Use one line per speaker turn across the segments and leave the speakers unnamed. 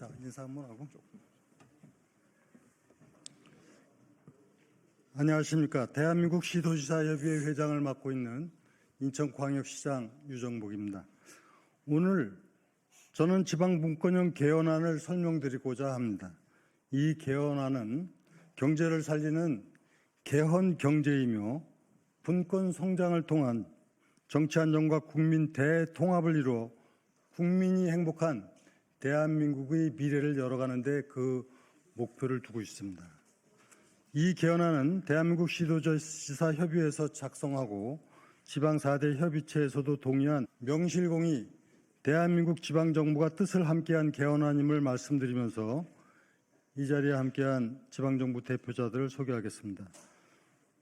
자, 인사 한번 하고. 안녕하십니까. 대한민국 시도지사협의회 회장을 맡고 있는 인천광역시장 유정복입니다. 오늘 저는 지방분권형 개헌안을 설명드리고자 합니다. 이 개헌안은 경제를 살리는 개헌 경제이며 분권 성장을 통한 정치 안정과 국민 대통합을 이루어 국민이 행복한 대한민국의 미래를 열어가는 데 그 목표를 두고 있습니다. 이 개헌안은 대한민국 시도지사협의회에서 작성하고 지방 4대 협의체에서도 동의한 명실공히 대한민국 지방정부가 뜻을 함께한 개헌안임을 말씀드리면서 이 자리에 함께한 지방정부 대표자들을 소개하겠습니다.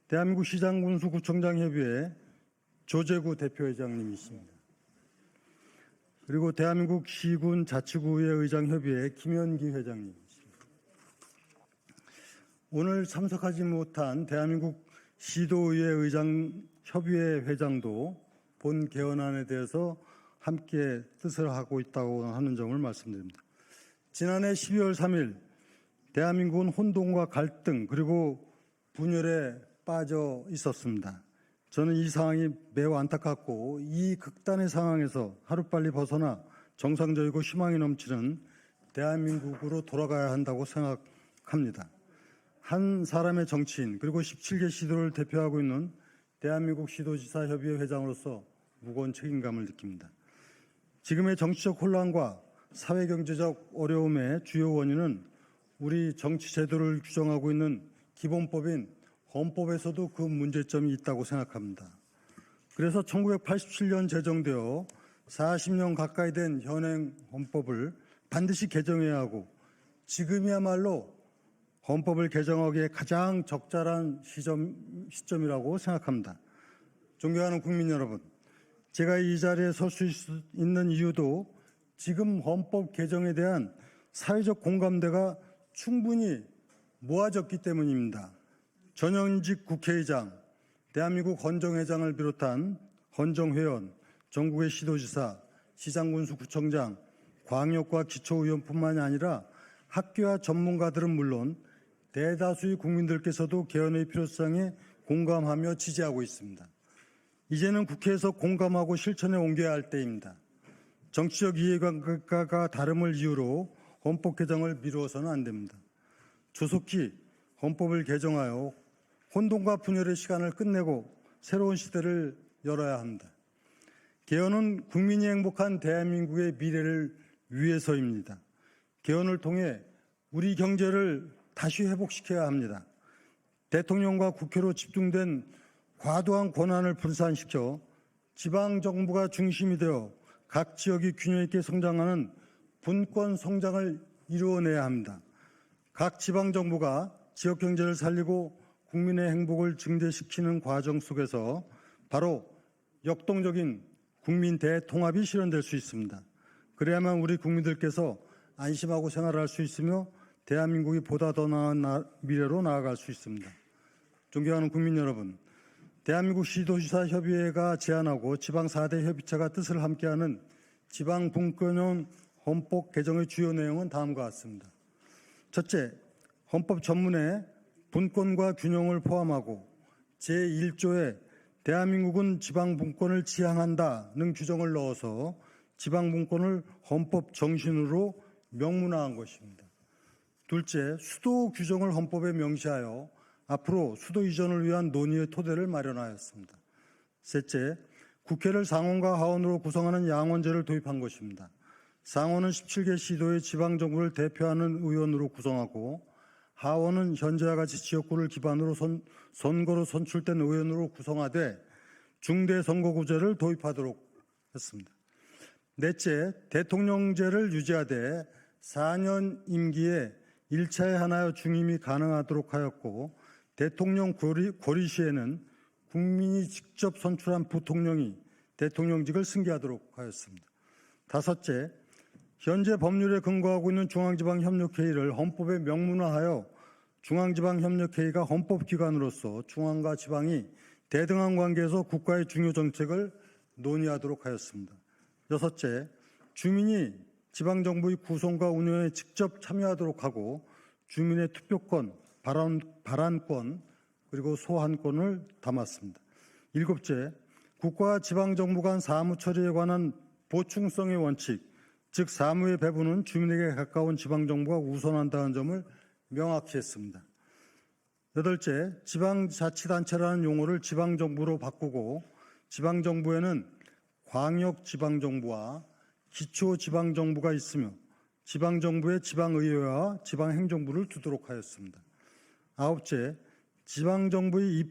대한민국 시장군수구청장협의회 조재구 대표회장님이십니다. 그리고 대한민국 시군 자치구의회 의장협의회 김현기 회장님이십니다. 오늘 참석하지 못한 대한민국 시도의회 의장협의회 회장도 본 개헌안에 대해서 함께 뜻을 하고 있다고 하는 점을 말씀드립니다. 지난해 12월 3일 대한민국은 혼돈과 갈등 그리고 분열에 빠져 있었습니다. 저는 이 상황이 매우 안타깝고 이 극단의 상황에서 하루빨리 벗어나 정상적이고 희망이 넘치는 대한민국으로 돌아가야 한다고 생각합니다. 한 사람의 정치인 그리고 17개 시도를 대표하고 있는 대한민국 시도지사협의회 회장으로서 무거운 책임감을 느낍니다. 지금의 정치적 혼란과 사회경제적 어려움의 주요 원인은 우리 정치 제도를 규정하고 있는 기본법인 헌법에서도 그 문제점이 있다고 생각합니다. 그래서 1987년 제정되어 40년 가까이 된 현행 헌법을 반드시 개정해야 하고 지금이야말로 헌법을 개정하기에 가장 적절한 시점이라고 생각합니다. 존경하는 국민 여러분, 제가 이 자리에 설 수 있는 이유도 지금 헌법 개정에 대한 사회적 공감대가 충분히 모아졌기 때문입니다. 전현직 국회의장, 대한민국 헌정회장을 비롯한 헌정회원, 전국의 시도지사, 시장군수구청장, 광역과 기초의원뿐만이 아니라 학교와 전문가들은 물론 대다수의 국민들께서도 개헌의 필요성에 공감하며 지지하고 있습니다. 이제는 국회에서 공감하고 실천에 옮겨야 할 때입니다. 정치적 이해관계가 다름을 이유로 헌법 개정을 미루어서는 안 됩니다. 조속히 헌법을 개정하여 혼돈과 분열의 시간을 끝내고 새로운 시대를 열어야 합니다. 개헌은 국민이 행복한 대한민국의 미래를 위해서입니다. 개헌을 통해 우리 경제를 다시 회복시켜야 합니다. 대통령과 국회로 집중된 과도한 권한을 분산시켜 지방정부가 중심이 되어 각 지역이 균형 있게 성장하는 분권 성장을 이루어내야 합니다. 각 지방정부가 지역 경제를 살리고 국민의 행복을 증대시키는 과정 속에서 바로 역동적인 국민 대통합이 실현될 수 있습니다. 그래야만 우리 국민들께서 안심하고 생활할 수 있으며 대한민국이 보다 더 나은 미래로 나아갈 수 있습니다. 존경하는 국민 여러분, 대한민국 시도지사협의회가 제안하고 지방 4대 협의체가 뜻을 함께하는 지방분권형 헌법 개정의 주요 내용은 다음과 같습니다. 첫째, 헌법 전문에 분권과 균형을 포함하고 제1조에 대한민국은 지방분권을 지향한다는 규정을 넣어서 지방분권을 헌법 정신으로 명문화한 것입니다. 둘째, 수도 규정을 헌법에 명시하여 앞으로 수도 이전을 위한 논의의 토대를 마련하였습니다. 셋째, 국회를 상원과 하원으로 구성하는 양원제를 도입한 것입니다. 상원은 17개 시도의 지방정부를 대표하는 의원으로 구성하고 하원은 현재와 같이 지역구를 기반으로 선거로 선출된 의원으로 구성하되 중대선거구제를 도입하도록 했습니다. 넷째, 대통령제를 유지하되 4년 임기에 1차에 하나여 중임이 가능하도록 하였고 대통령 고리 시에는 국민이 직접 선출한 부통령이 대통령직을 승계하도록 하였습니다. 다섯째, 현재 법률에 근거하고 있는 중앙지방협력회의를 헌법에 명문화하여 중앙지방협력회의가 헌법기관으로서 중앙과 지방이 대등한 관계에서 국가의 중요 정책을 논의하도록 하였습니다. 여섯째, 주민이 지방정부의 구성과 운영에 직접 참여하도록 하고 주민의 투표권, 발언권, 그리고 소환권을 담았습니다. 7째, 국가와 지방정부 간 사무 처리에 관한 보충성의 원칙, 즉 사무의 배분은 주민에게 가까운 지방정부가 우선한다는 점을 명확히 했습니다. 8째, 지방자치단체라는 용어를 지방정부로 바꾸고 지방정부에는 광역지방정부와 기초지방정부가 있으며 지방정부에 지방의회와 지방행정부를 두도록 하였습니다. 9째, 지방정부의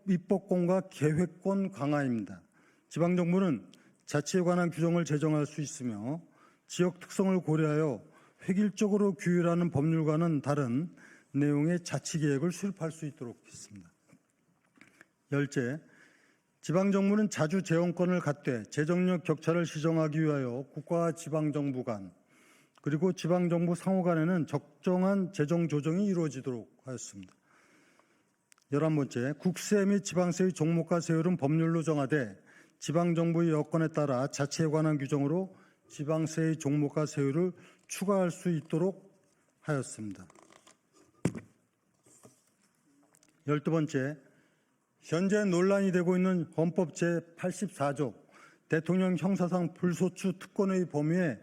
입법권과 계획권 강화입니다. 지방정부는 자치에 관한 규정을 제정할 수 있으며 지역 특성을 고려하여 획일적으로 규율하는 법률과는 다른 내용의 자치계획을 수립할 수 있도록 했습니다. 10째, 지방정부는 자주 재원권을 갖되 재정력 격차를 시정하기 위하여 국가와 지방정부 간 그리고 지방정부 상호 간에는 적정한 재정 조정이 이루어지도록 하였습니다. 11번째, 국세 및 지방세의 종목과 세율은 법률로 정하되 지방정부의 여건에 따라 자치에 관한 규정으로 지방세의 종목과 세율을 추가할 수 있도록 하였습니다. 12번째, 현재 논란이 되고 있는 헌법 제84조 대통령 형사상 불소추 특권의 범위에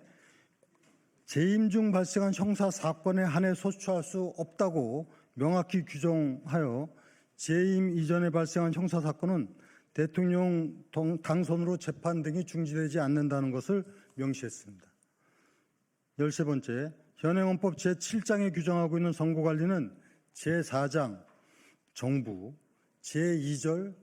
재임 중 발생한 형사 사건에 한해 소추할 수 없다고 명확히 규정하여 재임 이전에 발생한 형사 사건은 대통령 당선으로 재판 등이 중지되지 않는다는 것을 명시했습니다. 13번째, 현행 헌법 제7장에 규정하고 있는 선거관리는 제4장 정부, 제2절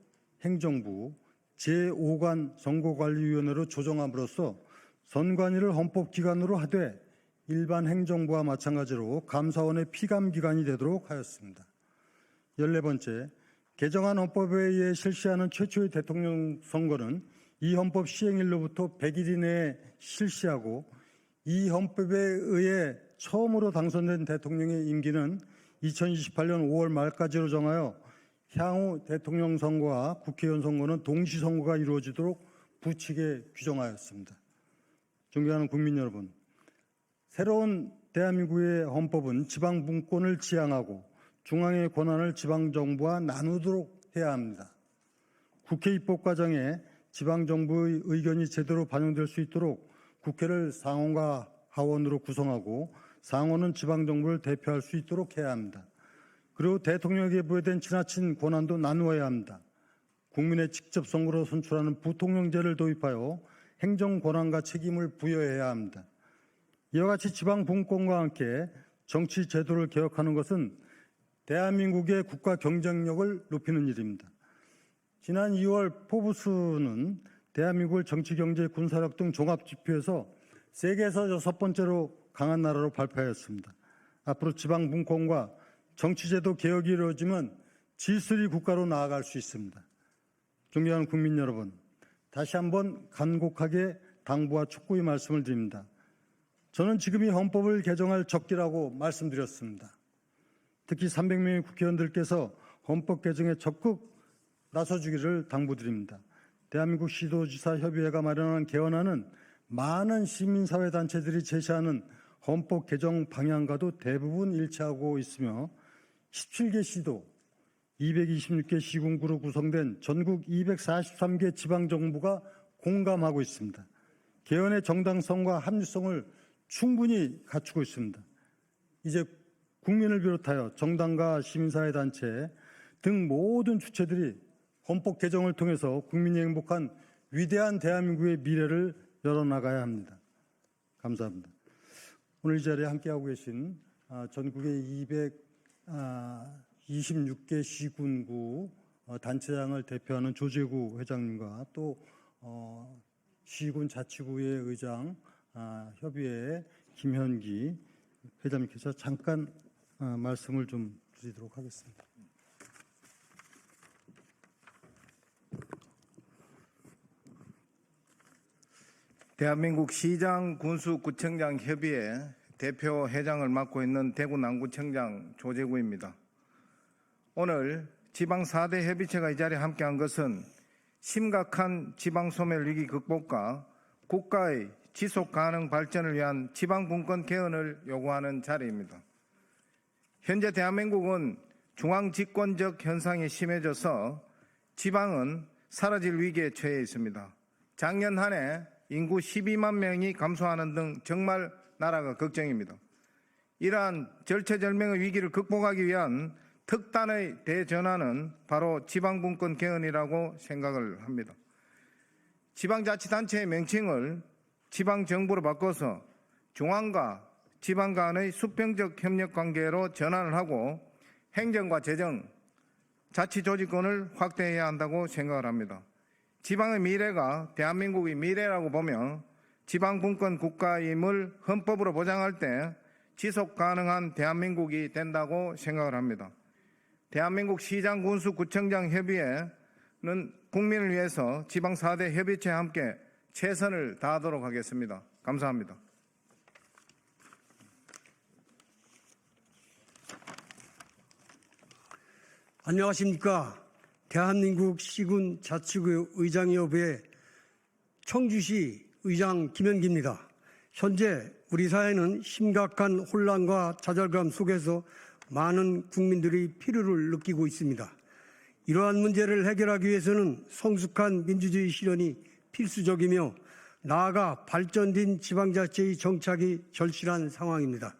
행정부, 제5관 선거관리위원회로 조정함으로써 선관위를 헌법기관으로 하되 일반 행정부와 마찬가지로 감사원의 피감기관이 되도록 하였습니다. 14번째, 개정안 헌법에 의해 실시하는 최초의 대통령 선거는 이 헌법 시행일로부터 100일 이내에 실시하고 이 헌법에 의해 처음으로 당선된 대통령의 임기는 2028년 5월 말까지로 정하여 향후 대통령 선거와 국회의원 선거는 동시 선거가 이루어지도록 부칙에 규정하였습니다. 존경하는 국민 여러분, 새로운 대한민국의 헌법은 지방 분권을 지향하고 중앙의 권한을 지방정부와 나누도록 해야 합니다. 국회 입법 과정에 지방정부의 의견이 제대로 반영될 수 있도록 국회를 상원과 하원으로 구성하고 상원은 지방정부를 대표할 수 있도록 해야 합니다. 그리고 대통령에게 부여된 지나친 권한도 나누어야 합니다. 국민의 직접 선거로 선출하는 부통령제를 도입하여 행정 권한과 책임을 부여해야 합니다. 이와 같이 지방 분권과 함께 정치 제도를 개혁하는 것은 대한민국의 국가 경쟁력을 높이는 일입니다. 지난 2월 포브스는 대한민국을 정치, 경제, 군사력 등 종합지표에서 세계에서 6번째로 강한 나라로 발표하였습니다. 앞으로 지방 분권과 정치제도 개혁이 이루어지면 G3 국가로 나아갈 수 있습니다. 존경하는 국민 여러분, 다시 한번 간곡하게 당부와 촉구의 말씀을 드립니다. 저는 지금이 헌법을 개정할 적기라고 말씀드렸습니다. 특히 300명의 국회의원들께서 헌법 개정에 적극 나서주기를 당부드립니다. 대한민국 시도지사협의회가 마련한 개헌안은 많은 시민사회단체들이 제시하는 헌법 개정 방향과도 대부분 일치하고 있으며 17개 시도, 226개 시군구로 구성된 전국 243개 지방정부가 공감하고 있습니다. 개헌의 정당성과 합리성을 충분히 갖추고 있습니다. 이제 국민을 비롯하여 정당과 시민사회단체 등 모든 주체들이 헌법 개정을 통해서 국민이 행복한 위대한 대한민국의 미래를 열어나가야 합니다. 감사합니다. 오늘 이 자리에 함께하고 계신 전국의 226개 시군구 단체장을 대표하는 조재구 회장님과 또 시군 자치구의 의장 협의회 김현기 회장님께서 잠깐 말씀을 좀 드리도록 하겠습니다.
대한민국 시장 군수구청장 협의회 대표 회장을 맡고 있는 대구 남구청장 조재구입니다. 오늘 지방 4대 협의체가 이 자리에 함께한 것은 심각한 지방소멸 위기 극복과 국가의 지속 가능 발전을 위한 지방 분권 개헌을 요구하는 자리입니다. 현재 대한민국은 중앙 집권적 현상이 심해져서 지방은 사라질 위기에 처해 있습니다. 작년 한 해 인구 12만 명이 감소하는 등 정말 나라가 걱정입니다. 이러한 절체절명의 위기를 극복하기 위한 특단의 대전환은 바로 지방분권 개헌이라고 생각을 합니다. 지방자치단체의 명칭을 지방정부로 바꿔서 중앙과 지방 간의 수평적 협력관계로 전환을 하고 행정과 재정, 자치조직권을 확대해야 한다고 생각을 합니다. 지방의 미래가 대한민국의 미래라고 보며 지방분권 국가임을 헌법으로 보장할 때 지속 가능한 대한민국이 된다고 생각을 합니다. 대한민국 시장, 군수, 구청장 협의회는 국민을 위해서 지방 4대 협의체와 함께 최선을 다하도록 하겠습니다. 감사합니다.
안녕하십니까. 대한민국 시군 자치구 의장협의회 청주시 의장 김현기입니다. 현재 우리 사회는 심각한 혼란과 좌절감 속에서 많은 국민들이 피로를 느끼고 있습니다. 이러한 문제를 해결하기 위해서는 성숙한 민주주의 실현이 필수적이며 나아가 발전된 지방자치의 정착이 절실한 상황입니다.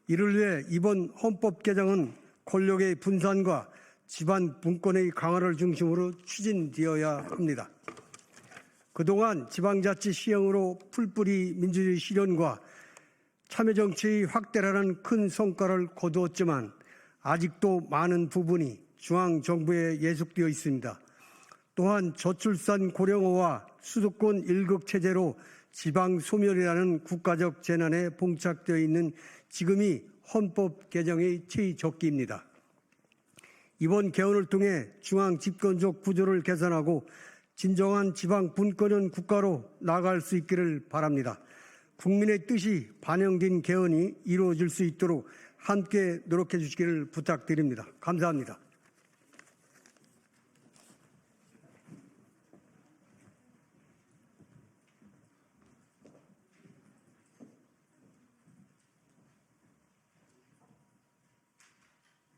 이를 위해 이번 헌법 개정은 권력의 분산과 지방 분권의 강화를 중심으로 추진되어야 합니다. 그동안 지방자치 시행으로 풀뿌리 민주주의 실현과 참여정치의 확대라는 큰 성과를 거두었지만 아직도 많은 부분이 중앙정부에 예속되어 있습니다. 또한 저출산 고령화와 수도권 일극 체제로 지방 소멸이라는 국가적 재난에 봉착되어 있는 지금이 헌법 개정의 최적기입니다. 이번 개헌을 통해 중앙 집권적 구조를 개선하고 진정한 지방 분권형 국가로 나아갈 수 있기를 바랍니다. 국민의 뜻이 반영된 개헌이 이루어질 수 있도록 함께 노력해 주시기를 부탁드립니다. 감사합니다.